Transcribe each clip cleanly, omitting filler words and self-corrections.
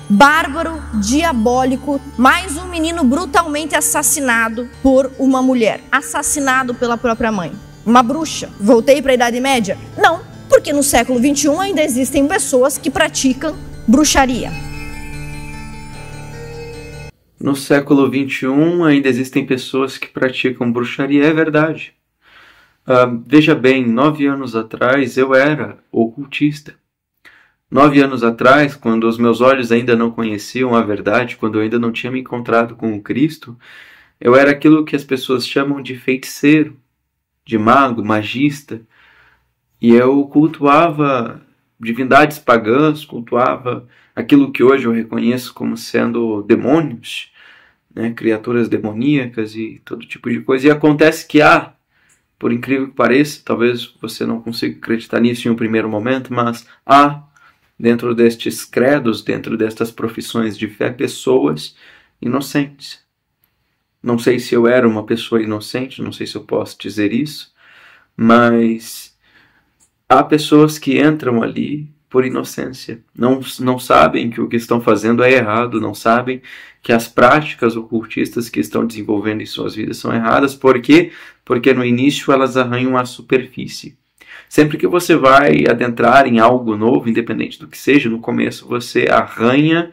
bárbaro, diabólico, mais um menino brutalmente assassinado por uma mulher, assassinado pela própria mãe. Uma bruxa. Voltei para a Idade Média? Não, porque no século XXI ainda existem pessoas que praticam bruxaria. No século XXI ainda existem pessoas que praticam bruxaria, é verdade. Veja bem, 9 anos atrás eu era ocultista. 9 anos atrás, quando os meus olhos ainda não conheciam a verdade, quando eu ainda não tinha me encontrado com o Cristo, eu era aquilo que as pessoas chamam de feiticeiro, de mago, magista, e eu cultuava divindades pagãs, cultuava aquilo que hoje eu reconheço como sendo demônios, né, criaturas demoníacas e todo tipo de coisa. E acontece que por incrível que pareça, talvez você não consiga acreditar nisso em um primeiro momento, mas dentro destes credos, dentro destas profissões de fé, pessoas inocentes. Não sei se eu era uma pessoa inocente, não sei se eu posso dizer isso, mas há pessoas que entram ali por inocência. Não sabem que o que estão fazendo é errado, não sabem que as práticas ocultistas que estão desenvolvendo em suas vidas são erradas. Por quê? Porque no início elas arranham a superfície. Sempre que você vai adentrar em algo novo, independente do que seja, no começo você arranha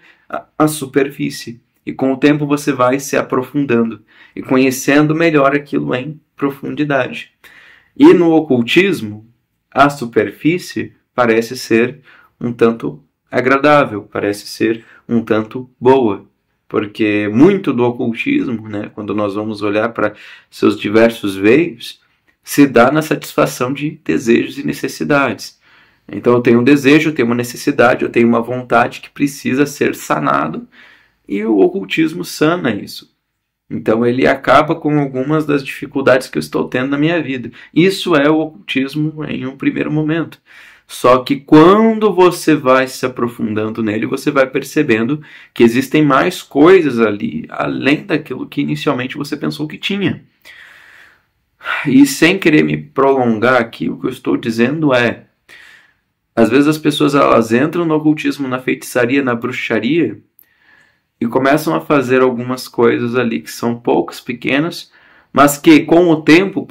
a superfície. E com o tempo você vai se aprofundando e conhecendo melhor aquilo em profundidade. E no ocultismo, a superfície parece ser um tanto agradável, parece ser um tanto boa. Porque muito do ocultismo, né, quando nós vamos olhar para seus diversos veios, se dá na satisfação de desejos e necessidades. Então eu tenho um desejo, eu tenho uma necessidade, eu tenho uma vontade que precisa ser sanado, e o ocultismo sana isso. Então ele acaba com algumas das dificuldades que eu estou tendo na minha vida. Isso é o ocultismo em um primeiro momento. Só que quando você vai se aprofundando nele, você vai percebendo que existem mais coisas ali, além daquilo que inicialmente você pensou que tinha. E sem querer me prolongar aqui, o que eu estou dizendo é, às vezes as pessoas elas entram no ocultismo, na feitiçaria, na bruxaria, e começam a fazer algumas coisas ali que são poucas, pequenas, mas que com o tempo,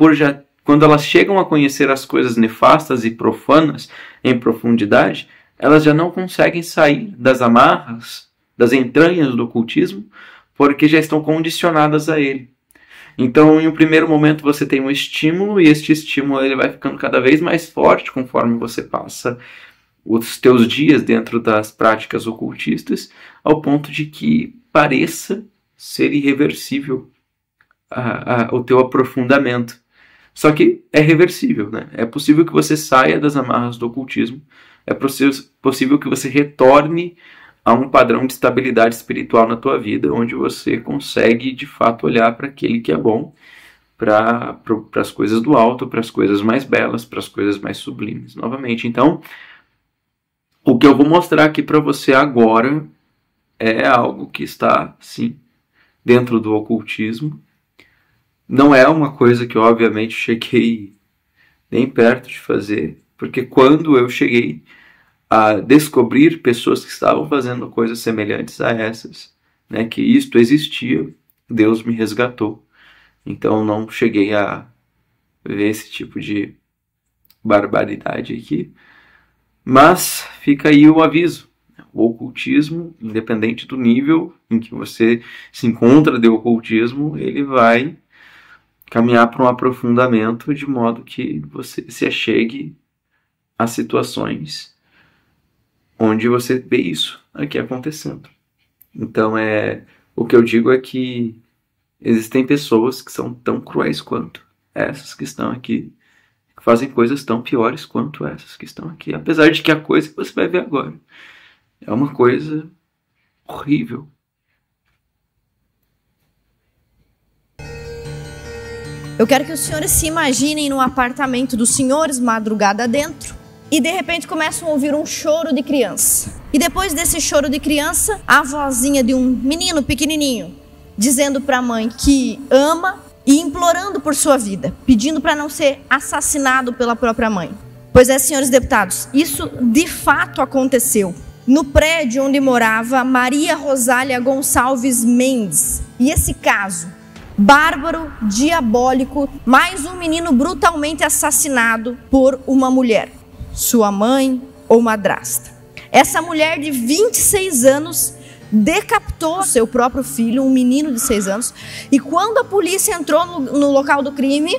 quando elas chegam a conhecer as coisas nefastas e profanas em profundidade, elas já não conseguem sair das amarras, das entranhas do ocultismo, porque já estão condicionadas a ele. Então, em um primeiro momento, você tem um estímulo, e este estímulo ele vai ficando cada vez mais forte conforme você passa os teus dias dentro das práticas ocultistas, ao ponto de que pareça ser irreversível o teu aprofundamento. Só que é reversível, né? É possível que você saia das amarras do ocultismo, é possível que você retorne a um padrão de estabilidade espiritual na tua vida, onde você consegue, de fato, olhar para aquele que é bom, para as coisas do alto, para as coisas mais belas, para as coisas mais sublimes, novamente. Então, o que eu vou mostrar aqui para você agora é algo que está, sim, dentro do ocultismo. Não é uma coisa que, obviamente, cheguei nem perto de fazer, porque quando eu cheguei a descobrir pessoas que estavam fazendo coisas semelhantes a essas, né, que isto existia, Deus me resgatou. Então não cheguei a ver esse tipo de barbaridade aqui. Mas fica aí o aviso. O ocultismo, independente do nível em que você se encontra de ocultismo, ele vai caminhar para um aprofundamento de modo que você se achegue a situações onde você vê isso aqui acontecendo. Então, o que eu digo é que existem pessoas que são tão cruéis quanto essas que estão aqui, que fazem coisas tão piores quanto essas que estão aqui. Apesar de que a coisa que você vai ver agora é uma coisa horrível. Eu quero que os senhores se imaginem no apartamento dos senhores, madrugada dentro, e de repente começam a ouvir um choro de criança. E depois desse choro de criança, a vozinha de um menino pequenininho, dizendo para a mãe que ama e implorando por sua vida, pedindo para não ser assassinado pela própria mãe. Pois é, senhores deputados, isso de fato aconteceu. no prédio onde morava Maria Rosália Gonçalves Mendes. E esse caso, bárbaro, diabólico, mais um menino brutalmente assassinado por uma mulher, sua mãe ou madrasta. Essa mulher de 26 anos decapitou seu próprio filho, um menino de 6 anos, e quando a polícia entrou no local do crime,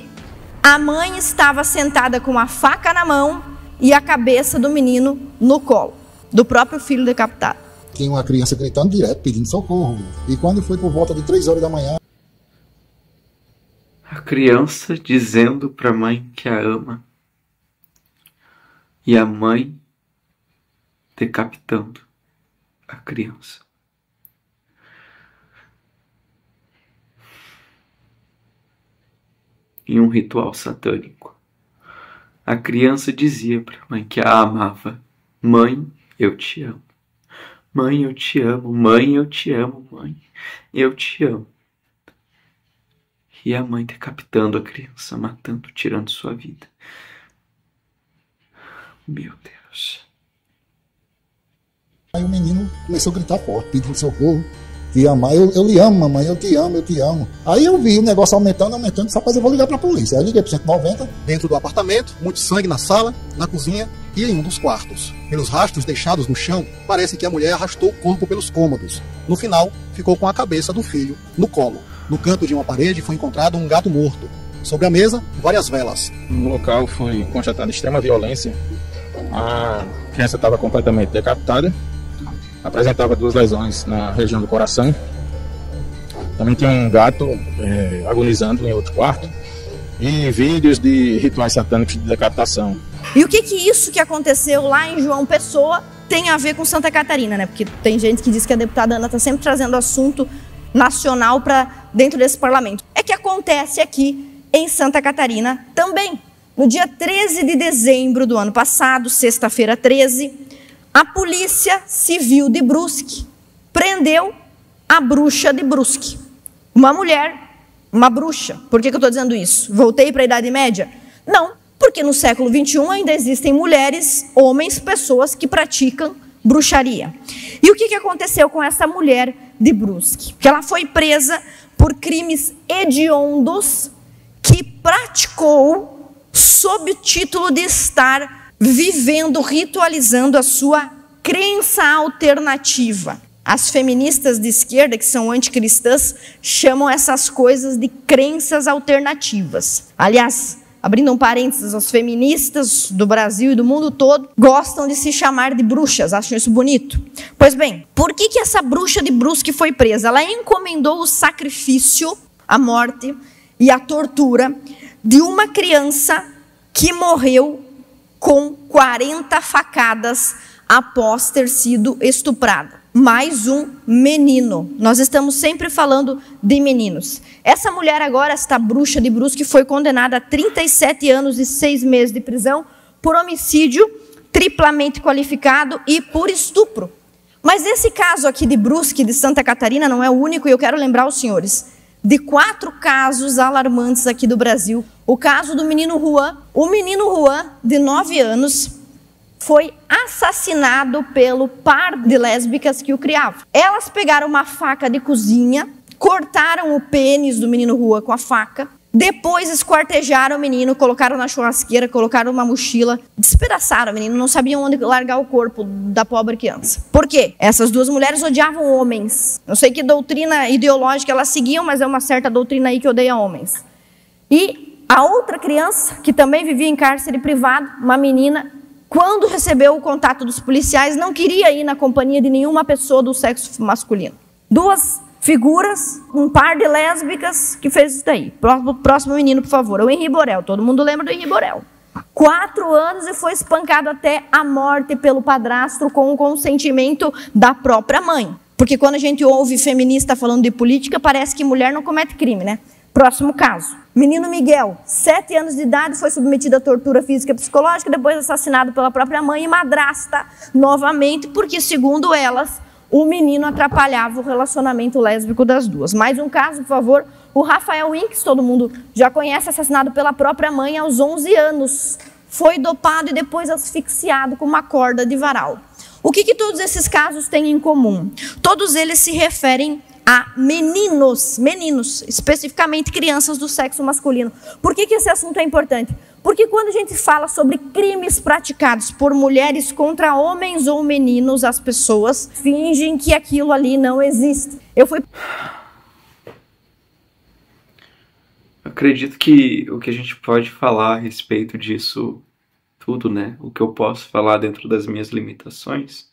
a mãe estava sentada com a faca na mão e a cabeça do menino no colo, do próprio filho decapitado. Tinha uma criança gritando direto, pedindo socorro, e quando foi por volta de 3 horas da manhã, a criança dizendo para a mãe que a ama e a mãe decapitando a criança. Em um ritual satânico. A criança dizia para a mãe que a amava. Mãe, eu te amo. Mãe, eu te amo. Mãe, eu te amo. Mãe, eu te amo. E a mãe decapitando a criança, matando, tirando sua vida. Meu Deus. Aí o menino começou a gritar forte, pedindo socorro. Te amar, eu lhe amo, mamãe, eu te amo, eu te amo. Aí eu vi o negócio aumentando, só rapaz, eu vou ligar pra polícia. Aí eu liguei pro 190. Dentro do apartamento, muito sangue na sala, na cozinha e em um dos quartos. Pelos rastros deixados no chão, parece que a mulher arrastou o corpo pelos cômodos. No final, ficou com a cabeça do filho no colo. No canto de uma parede foi encontrado um gato morto. Sobre a mesa, várias velas. No local foi constatada extrema violência. A criança estava completamente decapitada. Apresentava 2 lesões na região do coração. Também tinha um gato agonizando em outro quarto. E vídeos de rituais satânicos de decapitação. E o que isso que aconteceu lá em João Pessoa tem a ver com Santa Catarina, né? Porque tem gente que diz que a deputada Ana está sempre trazendo assunto nacional para dentro desse parlamento. É que acontece aqui em Santa Catarina também. No dia 13 de dezembro do ano passado, sexta-feira 13, a Polícia Civil de Brusque prendeu a bruxa de Brusque. Uma mulher, uma bruxa. Por que eu estou dizendo isso? Voltei para a Idade Média? Não, porque no século XXI ainda existem mulheres, homens, pessoas que praticam bruxaria. E o que aconteceu com essa mulher de Brusque? Que ela foi presa por crimes hediondos que praticou sob o título de estar vivendo, ritualizando a sua crença alternativa. As feministas de esquerda, que são anticristãs, chamam essas coisas de crenças alternativas. Aliás, abrindo um parênteses, as feministas do Brasil e do mundo todo gostam de se chamar de bruxas, acham isso bonito. Pois bem, por que essa bruxa de Brusque foi presa? Ela encomendou o sacrifício, a morte e a tortura de uma criança que morreu com 40 facadas após ter sido estuprada. Mais um menino. Nós estamos sempre falando de meninos. Essa mulher agora, esta bruxa de Brusque, foi condenada a 37 anos e 6 meses de prisão por homicídio triplamente qualificado e por estupro. Mas esse caso aqui de Brusque, de Santa Catarina, não é o único, e eu quero lembrar os senhores de 4 casos alarmantes aqui do Brasil. O caso do menino Juan. O menino Juan, de 9 anos, foi assassinado pelo par de lésbicas que o criavam. Elas pegaram uma faca de cozinha, cortaram o pênis do menino Juan com a faca, depois esquartejaram o menino, colocaram na churrasqueira, colocaram uma mochila, despedaçaram o menino, não sabiam onde largar o corpo da pobre criança. Por quê? Essas 2 mulheres odiavam homens. Não sei que doutrina ideológica elas seguiam, mas é uma certa doutrina aí que odeia homens. E a outra criança, que também vivia em cárcere privado, uma menina, quando recebeu o contato dos policiais, não queria ir na companhia de nenhuma pessoa do sexo masculino. 2 figuras, um par de lésbicas que fez isso daí. Próximo menino, por favor. O Henri Borel. Todo mundo lembra do Henri Borel. 4 anos e foi espancado até a morte pelo padrasto com o consentimento da própria mãe. Porque quando a gente ouve feminista falando de política, parece que mulher não comete crime, né? Próximo caso. Menino Miguel, 7 anos de idade, foi submetido a tortura física e psicológica, depois assassinado pela própria mãe e madrasta novamente, porque, segundo elas, o menino atrapalhava o relacionamento lésbico das 2. Mais um caso, por favor. O Rafael Winks, todo mundo já conhece, assassinado pela própria mãe aos 11 anos. Foi dopado e depois asfixiado com uma corda de varal. O que todos esses casos têm em comum? Todos eles se referem a meninos, especificamente crianças do sexo masculino. Por que esse assunto é importante? Porque quando a gente fala sobre crimes praticados por mulheres contra homens ou meninos, as pessoas fingem que aquilo ali não existe. Acredito que o que a gente pode falar a respeito disso tudo, né? O que eu posso falar dentro das minhas limitações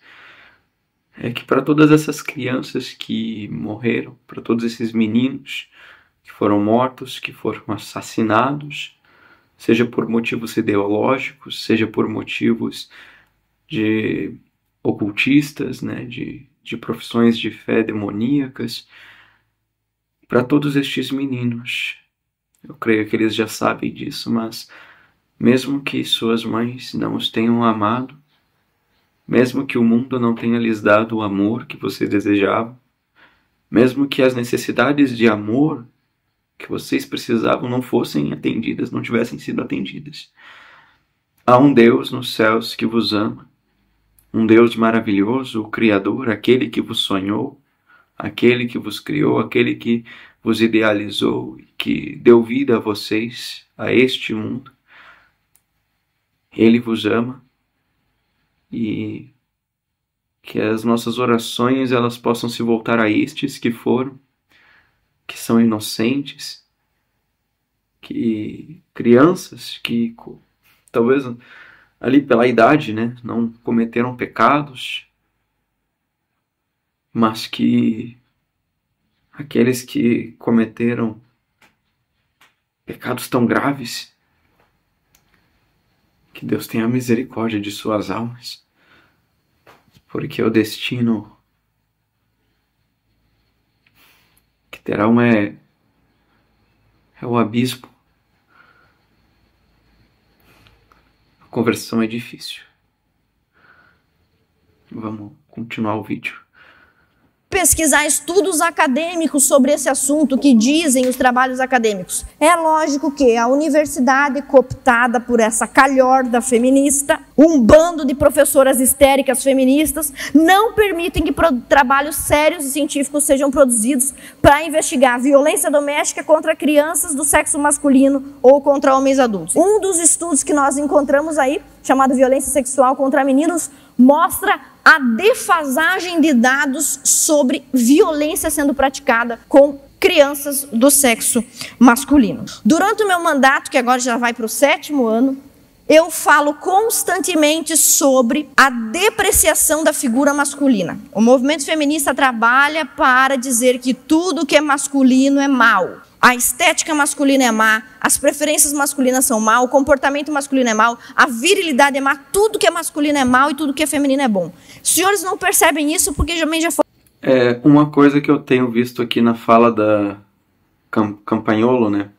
é que para todas essas crianças que morreram, para todos esses meninos que foram mortos, que foram assassinados, seja por motivos ideológicos, seja por motivos de ocultistas, né? de profissões de fé demoníacas, para todos estes meninos, eu creio que eles já sabem disso, mas mesmo que suas mães não os tenham amado, mesmo que o mundo não tenha lhes dado o amor que vocês desejavam, mesmo que as necessidades de amor que vocês precisavam não fossem atendidas, não tivessem sido atendidas, há um Deus nos céus que vos ama, um Deus maravilhoso, o Criador, aquele que vos sonhou, aquele que vos criou, aquele que vos idealizou e que deu vida a vocês, a este mundo. Ele vos ama e que as nossas orações elas possam se voltar a estes que foram, que são inocentes, que crianças que talvez ali pela idade, né, não cometeram pecados, mas que aqueles que cometeram pecados tão graves, que Deus tenha misericórdia de suas almas, porque o destino que terão é o abismo. A conversão é difícil. Vamos continuar o vídeo. Pesquisar estudos acadêmicos sobre esse assunto, que dizem os trabalhos acadêmicos. É lógico que a universidade, cooptada por essa calhorda feminista, um bando de professoras histéricas feministas, não permitem que trabalhos sérios e científicos sejam produzidos para investigar violência doméstica contra crianças do sexo masculino ou contra homens adultos. Um dos estudos que nós encontramos aí, chamado Violência Sexual contra Meninos, mostra a defasagem de dados sobre violência sendo praticada com crianças do sexo masculino. Durante o meu mandato, que agora já vai para o 7º ano, eu falo constantemente sobre a depreciação da figura masculina. O movimento feminista trabalha para dizer que tudo que é masculino é mau. A estética masculina é má, as preferências masculinas são má, o comportamento masculino é mau, a virilidade é má, tudo que é masculino é mau e tudo que é feminino é bom. Os senhores não percebem isso porque também já foi... Uma coisa que eu tenho visto aqui na fala da Campagnolo, né?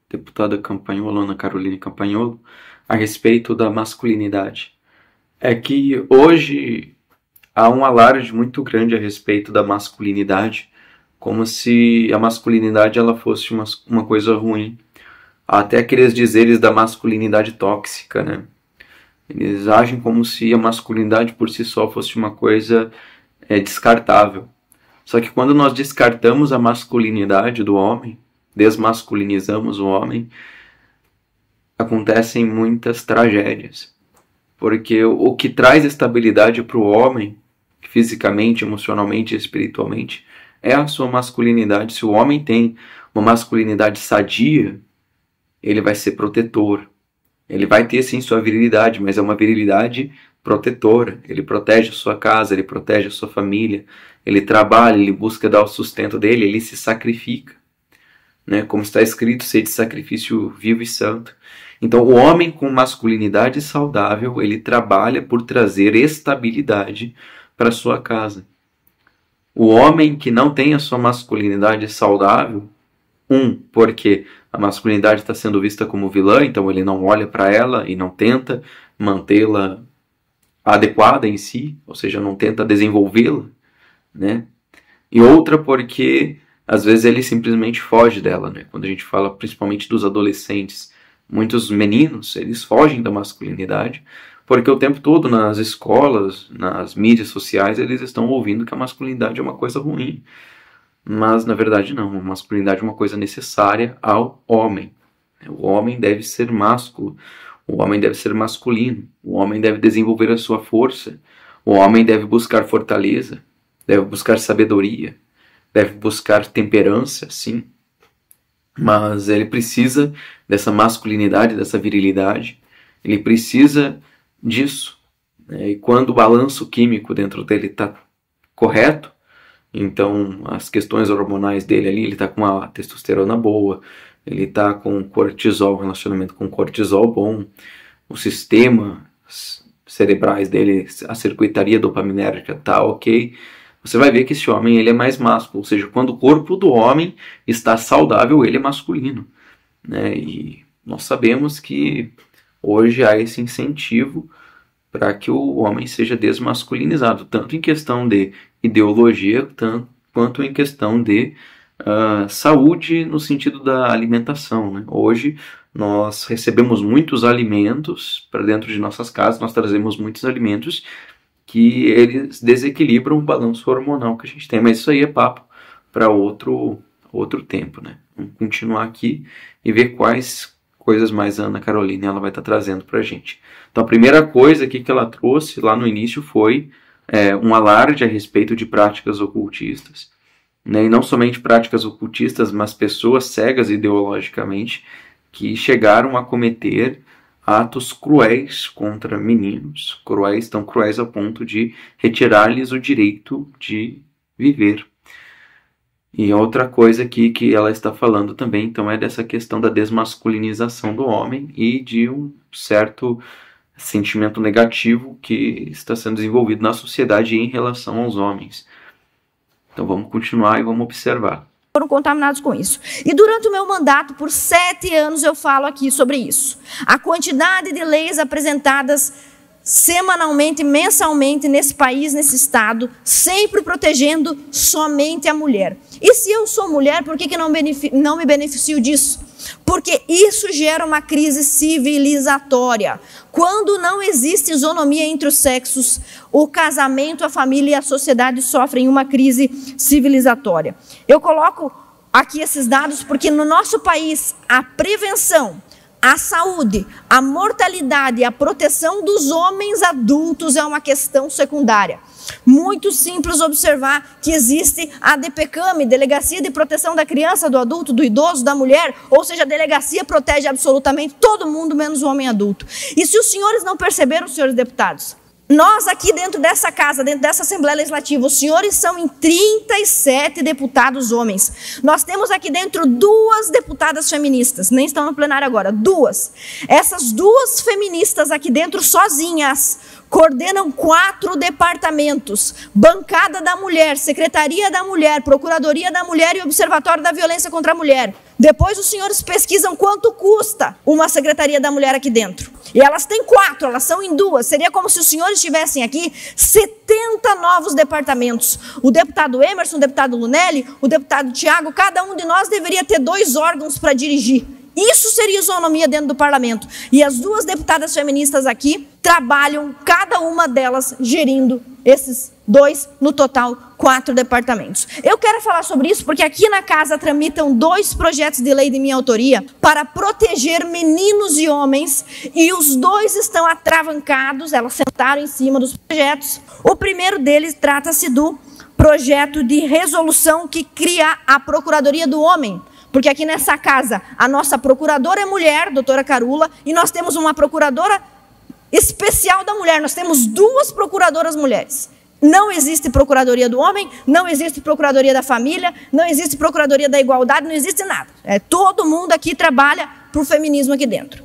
Deputada Campagnolo, Ana Caroline Campagnolo, a respeito da masculinidade, é que hoje há um alarde muito grande a respeito da masculinidade, como se a masculinidade ela fosse uma coisa ruim. Há até aqueles dizeres da masculinidade tóxica, né? Eles agem como se a masculinidade por si só fosse uma coisa descartável. Só que quando nós descartamos a masculinidade do homem, desmasculinizamos o homem, acontecem muitas tragédias. Porque o que traz estabilidade para o homem, fisicamente, emocionalmente e espiritualmente, é a sua masculinidade. Se o homem tem uma masculinidade sadia, ele vai ser protetor. Ele vai ter sim sua virilidade, mas é uma virilidade protetora. Ele protege a sua casa, ele protege a sua família, ele trabalha, ele busca dar o sustento dele, ele se sacrifica. Né? Como está escrito, ser de sacrifício vivo e santo. Então o homem com masculinidade saudável, ele trabalha por trazer estabilidade para a sua casa. O homem que não tem a sua masculinidade saudável, porque a masculinidade está sendo vista como vilã, então ele não olha para ela e não tenta mantê-la adequada em si, ou seja, não tenta desenvolvê-la, né? E outra porque às vezes ele simplesmente foge dela, né? Quando a gente fala principalmente dos adolescentes, muitos meninos, eles fogem da masculinidade Porque o tempo todo nas escolas, nas mídias sociais, eles estão ouvindo que a masculinidade é uma coisa ruim. Mas, na verdade, não. A masculinidade é uma coisa necessária ao homem. O homem deve ser másculo. O homem deve ser masculino. O homem deve desenvolver a sua força. O homem deve buscar fortaleza. Deve buscar sabedoria. Deve buscar temperança, sim. Mas ele precisa dessa masculinidade, dessa virilidade. Ele precisa disso. E quando o balanço químico dentro dele está correto, então as questões hormonais dele ali, ele está com uma testosterona boa, ele está com cortisol, relacionamento com cortisol bom, os sistemas cerebrais dele, a circuitaria dopaminérgica está ok, você vai ver que esse homem ele é mais másculo, ou seja, quando o corpo do homem está saudável, ele é masculino, né? E nós sabemos que hoje há esse incentivo para que o homem seja desmasculinizado, tanto em questão de ideologia, quanto em questão de saúde no sentido da alimentação, né? Hoje nós recebemos muitos alimentos para dentro de nossas casas, nós trazemos muitos alimentos que eles desequilibram o balanço hormonal que a gente tem, mas isso aí é papo para outro tempo, né? Vamos continuar aqui e ver quais coisas mais a Ana Carolina ela vai estar trazendo para a gente. Então a primeira coisa aqui que ela trouxe lá no início foi um alarde a respeito de práticas ocultistas, né? E não somente práticas ocultistas, mas pessoas cegas ideologicamente que chegaram a cometer atos cruéis contra meninos, tão cruéis a ponto de retirar-lhes o direito de viver. E outra coisa aqui que ela está falando também, então, é dessa questão da desmasculinização do homem e de um certo sentimento negativo que está sendo desenvolvido na sociedade em relação aos homens. Então vamos continuar e vamos observar. Foram contaminados com isso. E durante o meu mandato, por 7 anos, eu falo aqui sobre isso. A quantidade de leis apresentadas semanalmente, mensalmente, nesse país, nesse estado, sempre protegendo somente a mulher. E se eu sou mulher, por que não me beneficio disso? Porque isso gera uma crise civilizatória. Quando não existe isonomia entre os sexos, o casamento, a família e a sociedade sofrem uma crise civilizatória. Eu coloco aqui esses dados porque no nosso país a prevenção, a saúde, a mortalidade e a proteção dos homens adultos é uma questão secundária. Muito simples observar que existe a DPCAM, Delegacia de Proteção da Criança, do Adulto, do Idoso, da Mulher, ou seja, a delegacia protege absolutamente todo mundo, menos o homem adulto. E se os senhores não perceberam, senhores deputados, nós aqui dentro dessa casa, dentro dessa Assembleia Legislativa, os senhores são em 37 deputados homens. Nós temos aqui dentro 2 deputadas feministas, nem estão no plenário agora, 2. Essas 2 feministas aqui dentro sozinhas coordenam 4 departamentos: Bancada da Mulher, Secretaria da Mulher, Procuradoria da Mulher e Observatório da Violência contra a Mulher. Depois os senhores pesquisam quanto custa uma Secretaria da Mulher aqui dentro. E elas têm 4, elas são em 2. Seria como se os senhores tivessem aqui 70 novos departamentos. O deputado Emerson, o deputado Lunelli, o deputado Tiago, cada um de nós deveria ter 2 órgãos para dirigir. Isso seria isonomia dentro do parlamento. E as 2 deputadas feministas aqui trabalham, cada uma delas, gerindo esses 2, no total, 4 departamentos. Eu quero falar sobre isso porque aqui na casa tramitam 2 projetos de lei de minha autoria para proteger meninos e homens, e os 2 estão atravancados, elas sentaram em cima dos projetos. O primeiro deles trata-se do projeto de resolução que cria a Procuradoria do Homem. Porque aqui nessa casa, a nossa procuradora é mulher, doutora Carula, e nós temos uma procuradora especial da mulher. Nós temos 2 procuradoras mulheres. Não existe procuradoria do homem, não existe procuradoria da família, não existe procuradoria da igualdade, não existe nada. Todo mundo aqui trabalha para o feminismo aqui dentro.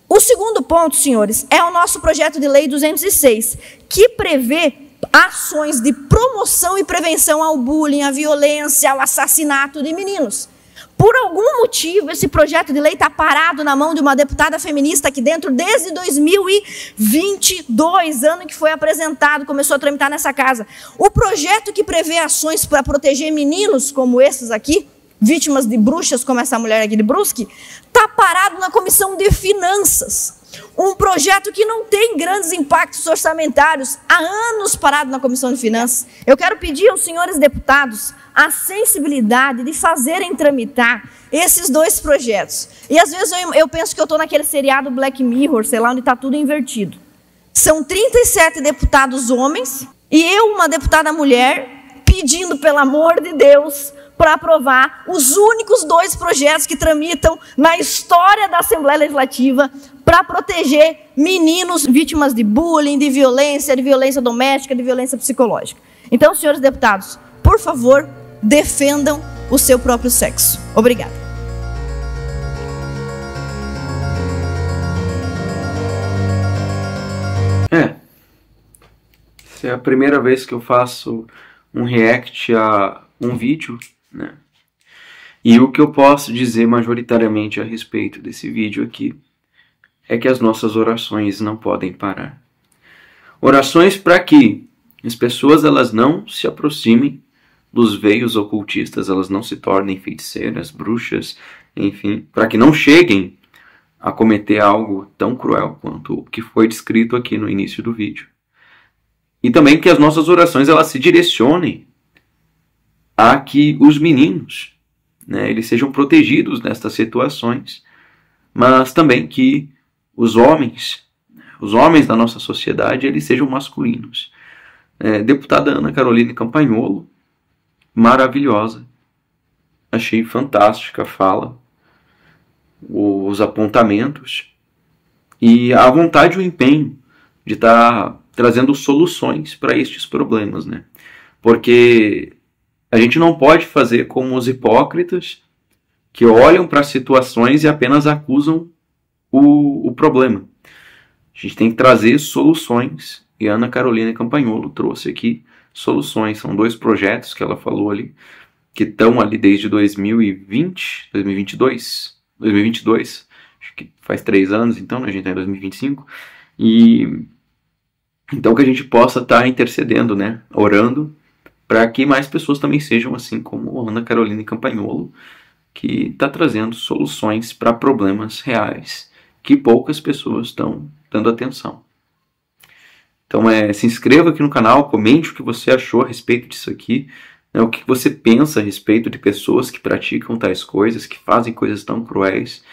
O segundo ponto, senhores, é o nosso projeto de lei 206, que prevê ações de promoção e prevenção ao bullying, à violência, ao assassinato de meninos. Por algum motivo, esse projeto de lei está parado na mão de uma deputada feminista aqui dentro desde 2022, ano que foi apresentado, começou a tramitar nessa casa. O projeto que prevê ações para proteger meninos como esses aqui, vítimas de bruxas, como essa mulher aqui de Brusque, está parado na Comissão de Finanças. Um projeto que não tem grandes impactos orçamentários, há anos parado na Comissão de Finanças. Eu quero pedir aos senhores deputados a sensibilidade de fazerem tramitar esses dois projetos. E às vezes eu penso que eu estou naquele seriado Black Mirror, sei lá, onde está tudo invertido. São 37 deputados homens e eu, uma deputada mulher, pedindo, pelo amor de Deus, para aprovar os únicos dois projetos que tramitam na história da Assembleia Legislativa para proteger meninos vítimas de bullying, de violência doméstica, de violência psicológica. Então, senhores deputados, por favor, defendam o seu próprio sexo. Obrigada. Essa é a primeira vez que eu faço um react a um vídeo, né? E o que eu posso dizer majoritariamente a respeito desse vídeo aqui é que as nossas orações não podem parar. Orações para que as pessoas elas não se aproximem dos veios ocultistas, elas não se tornem feiticeiras, bruxas, enfim, para que não cheguem a cometer algo tão cruel quanto o que foi descrito aqui no início do vídeo. E também que as nossas orações elas se direcionem a que os meninos, né, eles sejam protegidos nestas situações, mas também que os homens da nossa sociedade, eles sejam masculinos. Deputada Ana Caroline Campagnolo, maravilhosa, achei fantástica a fala, os apontamentos e a vontade e o empenho de estar trazendo soluções para estes problemas, né? Porque a gente não pode fazer como os hipócritas que olham para as situações e apenas acusam o problema. A gente tem que trazer soluções, e a Ana Carolina Campagnolo trouxe aqui soluções. São dois projetos que ela falou ali, que estão ali desde 2022, acho que faz 3 anos, então, né? A gente está em 2025, e então que a gente possa estar intercedendo, né? Orando, para que mais pessoas também sejam assim como a Ana Carolina Campagnolo, que está trazendo soluções para problemas reais, que poucas pessoas estão dando atenção. Então se inscreva aqui no canal, comente o que você achou a respeito disso aqui, né, o que você pensa a respeito de pessoas que praticam tais coisas, que fazem coisas tão cruéis.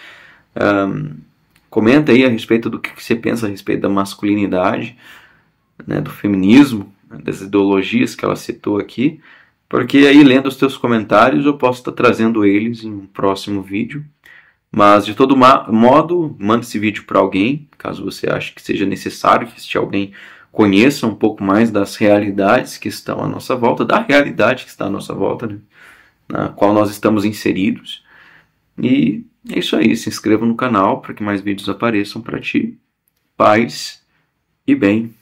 Comenta aí a respeito do que você pensa a respeito da masculinidade, né, do feminismo, das ideologias que ela citou aqui, porque aí lendo os teus comentários eu posso estar trazendo eles em um próximo vídeo. Mas de todo modo, manda esse vídeo para alguém, caso você ache que seja necessário que este alguém conheça um pouco mais das realidades que estão à nossa volta, da realidade que está à nossa volta, né, na qual nós estamos inseridos. E é isso aí, se inscreva no canal para que mais vídeos apareçam para ti. Paz e bem.